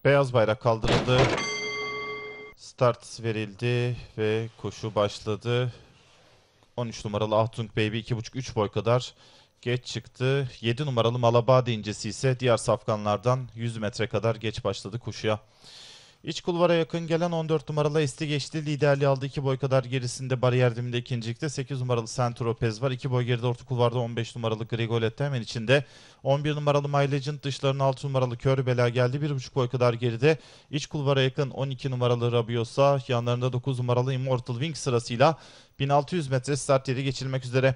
Beyaz bayrak kaldırıldı. Start verildi ve koşu başladı. 13 numaralı Ahtung Baby 2,5-3 boy kadar geç çıktı. 7 numaralı Malabadi incesi ise diğer safkanlardan 100 metre kadar geç başladı koşuya. İç kulvara yakın gelen 14 numaralı Esti geçti. Liderliği aldı. 2 boy kadar gerisinde bariyer dibinde ikincilikte. 8 numaralı Saint-Tropez var. 2 boy geride orta kulvarda 15 numaralı Grigolette hemen içinde. 11 numaralı My Legend dışlarına 6 numaralı Kör Bela geldi. 1,5 boy kadar geride. İç kulvara yakın 12 numaralı Rabiosa. Yanlarında 9 numaralı Immortal Wing sırasıyla 1600 metre start yeri geçilmek üzere.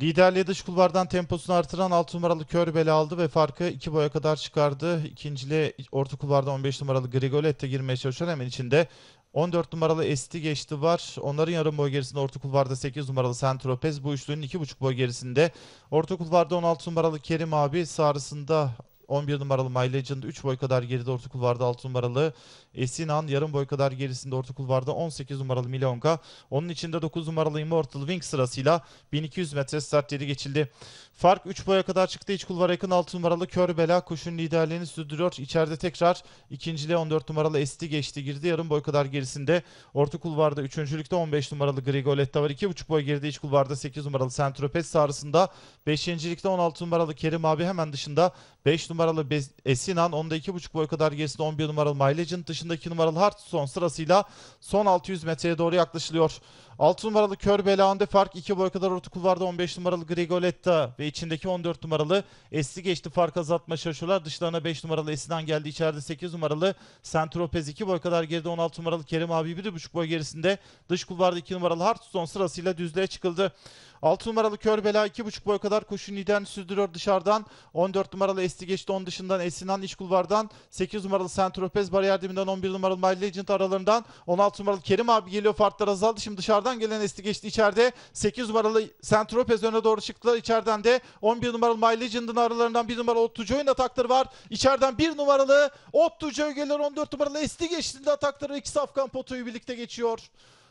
Liderliği dış kulvardan temposunu artıran 6 numaralı Kör Bela aldı ve farkı 2 boya kadar çıkardı. İkinciliğe orta kulvarda 15 numaralı Grigolette girmeye çalışıyor. Hemen içinde 14 numaralı Esti geçti var. Onların yarım boy gerisinde orta kulvarda 8 numaralı Saint-Tropez. Bu üçlünün 2,5 boy gerisinde. Orta kulvarda 16 numaralı Kerim abi. Sağrısında 11 numaralı My Legend 3 boy kadar geride orta kulvarda 6 numaralı Esinan, yarım boy kadar gerisinde orta kulvarda 18 numaralı Milonga. Onun içinde 9 numaralı Immortal Wing sırasıyla 1200 metre start yeri geçildi. Fark 3 boya kadar çıktı. İç kulvara yakın 6 numaralı Kör Bela koşunun liderliğini sürdürüyor. İçeride tekrar ikinciliğe 14 numaralı Esti geçti girdi. Yarım boy kadar gerisinde orta kulvarda 3. 15 numaralı Grigolette var. 2,5 boy geride iç kulvarda 8 numaralı Saint-Tropez sağrısında. 5. 16 numaralı Kerim abi hemen dışında 5 numaralı Esinan. Onda 2,5 boy kadar gerisinde 11 numaralı My Legend dışında 2 numaralı Hearthstone sırasıyla son 600 metreye doğru yaklaşılıyor. 6 numaralı Kör Bela'nda fark 2 boy kadar orta kulvarda 15 numaralı Grigoletta ve içindeki 14 numaralı Esti geçti, fark azaltma şaşırlar. Dışlarına 5 numaralı Esinan geldi. İçeride 8 numaralı Saint-Tropez 2 boy kadar geride, 16 numaralı Kerim abi 1,5 boy gerisinde. Dış kulvarda 2 numaralı Hearthstone sırasıyla düzlüğe çıkıldı. 6 numaralı Kör Bela 2,5 boy kadar koşu liderini sürdürüyor dışarıdan. 14 numaralı Esti geçti, 10 dışından Esinan iç kulvardan. 8 numaralı Saint-Tropez bariyer dibinden, 11 numaralı My Legend aralarından. 16 numaralı Kerim abi geliyor, farklar azaldı. Şimdi dışarıdan gelen Esti geçti içeride. 8 numaralı Saint-Tropez öne doğru çıktılar. İçeriden de 11 numaralı My Legend'ın aralarından 1 numaralı Ottujoy'un atakları var. İçeriden 1 numaralı Ottujoy geliyor. 14 numaralı Esti geçtiğinde atakları, iki safkan potoyu birlikte geçiyor.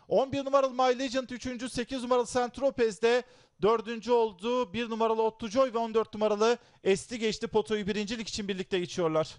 11 numaralı My Legend 3. 8 numaralı Saint-Tropez'de 4. oldu. 1 numaralı Ottujoy ve 14 numaralı Esti geçti potoyu, birincilik için birlikte geçiyorlar.